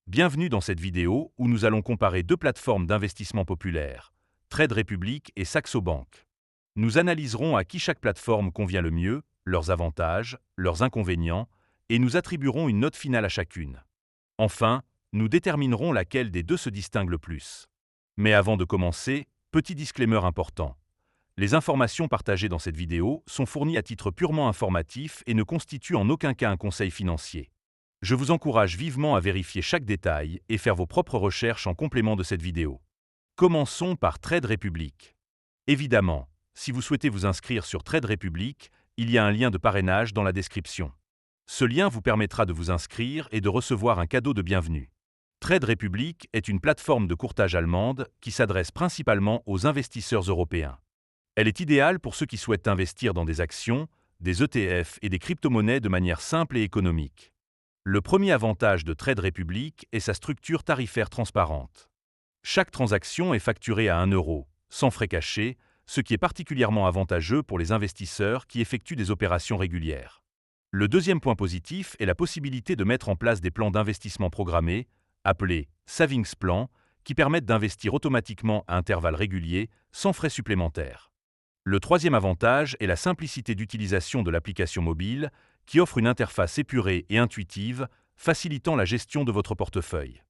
Bienvenue dans cette vidéo où nous allons comparer deux plateformes d'investissement populaires, Trade Republic et Saxo Bank. Nous analyserons à qui chaque plateforme convient le mieux, leurs avantages, leurs inconvénients, et nous attribuerons une note finale à chacune. Enfin, nous déterminerons laquelle des deux se distingue le plus. Mais avant de commencer, petit disclaimer important. Les informations partagées dans cette vidéo sont fournies à titre purement informatif et ne constituent en aucun cas un conseil financier. Je vous encourage vivement à vérifier chaque détail et faire vos propres recherches en complément de cette vidéo. Commençons par Trade Republic. Évidemment, si vous souhaitez vous inscrire sur Trade Republic, il y a un lien de parrainage dans la description. Ce lien vous permettra de vous inscrire et de recevoir un cadeau de bienvenue. Trade Republic est une plateforme de courtage allemande qui s'adresse principalement aux investisseurs européens. Elle est idéale pour ceux qui souhaitent investir dans des actions, des ETF et des crypto-monnaies de manière simple et économique. Le premier avantage de Trade Republic est sa structure tarifaire transparente. Chaque transaction est facturée à 1 euro, sans frais cachés, ce qui est particulièrement avantageux pour les investisseurs qui effectuent des opérations régulières. Le deuxième point positif est la possibilité de mettre en place des plans d'investissement programmés, appelés Savings Plans, qui permettent d'investir automatiquement à intervalles réguliers, sans frais supplémentaires. Le troisième avantage est la simplicité d'utilisation de l'application mobile, qui offre une interface épurée et intuitive, facilitant la gestion de votre portefeuille.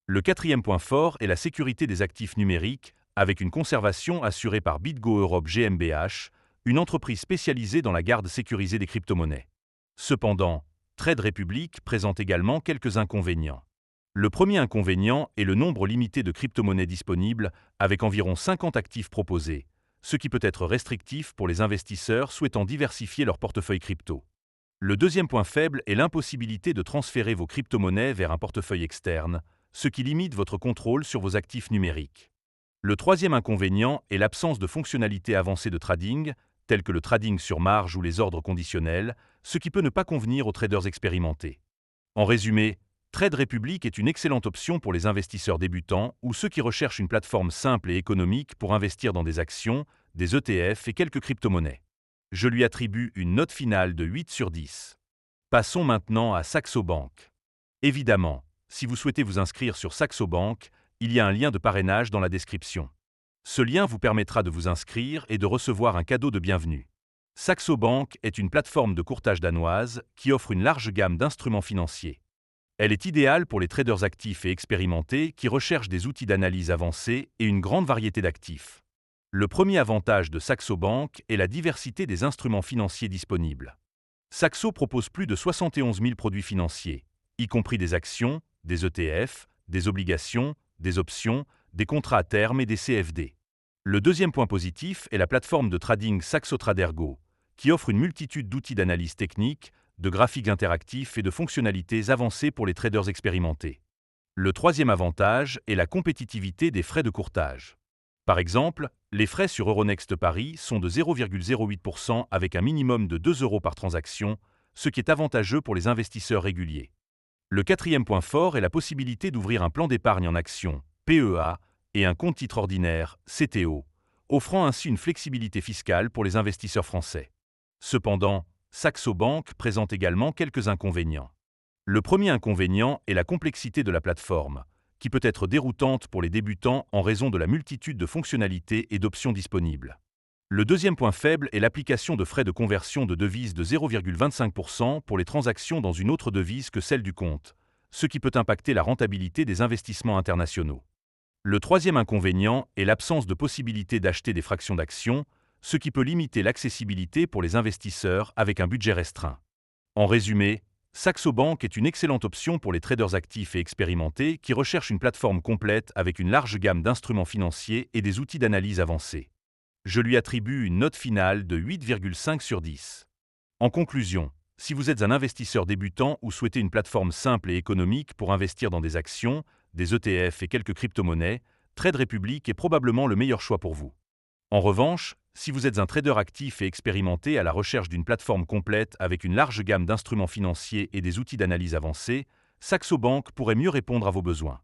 Le quatrième point fort est la sécurité des actifs numériques, avec une conservation assurée par BitGo Europe GmbH, une entreprise spécialisée dans la garde sécurisée des crypto-monnaies. Cependant, Trade Republic présente également quelques inconvénients. Le premier inconvénient est le nombre limité de crypto-monnaies disponibles, avec environ 50 actifs proposés, ce qui peut être restrictif pour les investisseurs souhaitant diversifier leur portefeuille crypto. Le deuxième point faible est l'impossibilité de transférer vos crypto-monnaies vers un portefeuille externe, ce qui limite votre contrôle sur vos actifs numériques. Le troisième inconvénient est l'absence de fonctionnalités avancées de trading, telles que le trading sur marge ou les ordres conditionnels, ce qui peut ne pas convenir aux traders expérimentés. En résumé, Trade Republic est une excellente option pour les investisseurs débutants ou ceux qui recherchent une plateforme simple et économique pour investir dans des actions, des ETF et quelques crypto-monnaies. Je lui attribue une note finale de 8 sur 10. Passons maintenant à Saxo Bank. Évidemment, si vous souhaitez vous inscrire sur Saxo Bank, il y a un lien de parrainage dans la description. Ce lien vous permettra de vous inscrire et de recevoir un cadeau de bienvenue. Saxo Bank est une plateforme de courtage danoise qui offre une large gamme d'instruments financiers. Elle est idéale pour les traders actifs et expérimentés qui recherchent des outils d'analyse avancés et une grande variété d'actifs. Le premier avantage de Saxo Bank est la diversité des instruments financiers disponibles. Saxo propose plus de 71 000 produits financiers, y compris des actions, des ETF, des obligations, des options, des contrats à terme et des CFD. Le deuxième point positif est la plateforme de trading Saxo Trader Go, qui offre une multitude d'outils d'analyse technique, de graphiques interactifs et de fonctionnalités avancées pour les traders expérimentés. Le troisième avantage est la compétitivité des frais de courtage. Par exemple, les frais sur Euronext Paris sont de 0,08% avec un minimum de 2 euros par transaction, ce qui est avantageux pour les investisseurs réguliers. Le quatrième point fort est la possibilité d'ouvrir un plan d'épargne en actions, PEA, et un compte titre ordinaire, CTO, offrant ainsi une flexibilité fiscale pour les investisseurs français. Cependant, Saxo Bank présente également quelques inconvénients. Le premier inconvénient est la complexité de la plateforme, qui peut être déroutante pour les débutants en raison de la multitude de fonctionnalités et d'options disponibles. Le deuxième point faible est l'application de frais de conversion de devise de 0,25% pour les transactions dans une autre devise que celle du compte, ce qui peut impacter la rentabilité des investissements internationaux. Le troisième inconvénient est l'absence de possibilité d'acheter des fractions d'actions, ce qui peut limiter l'accessibilité pour les investisseurs avec un budget restreint. En résumé, Saxo Bank est une excellente option pour les traders actifs et expérimentés qui recherchent une plateforme complète avec une large gamme d'instruments financiers et des outils d'analyse avancés. Je lui attribue une note finale de 8,5 sur 10. En conclusion, si vous êtes un investisseur débutant ou souhaitez une plateforme simple et économique pour investir dans des actions, des ETF et quelques crypto-monnaies, Trade Republic est probablement le meilleur choix pour vous. En revanche, si vous êtes un trader actif et expérimenté à la recherche d'une plateforme complète avec une large gamme d'instruments financiers et des outils d'analyse avancés, Saxo Bank pourrait mieux répondre à vos besoins.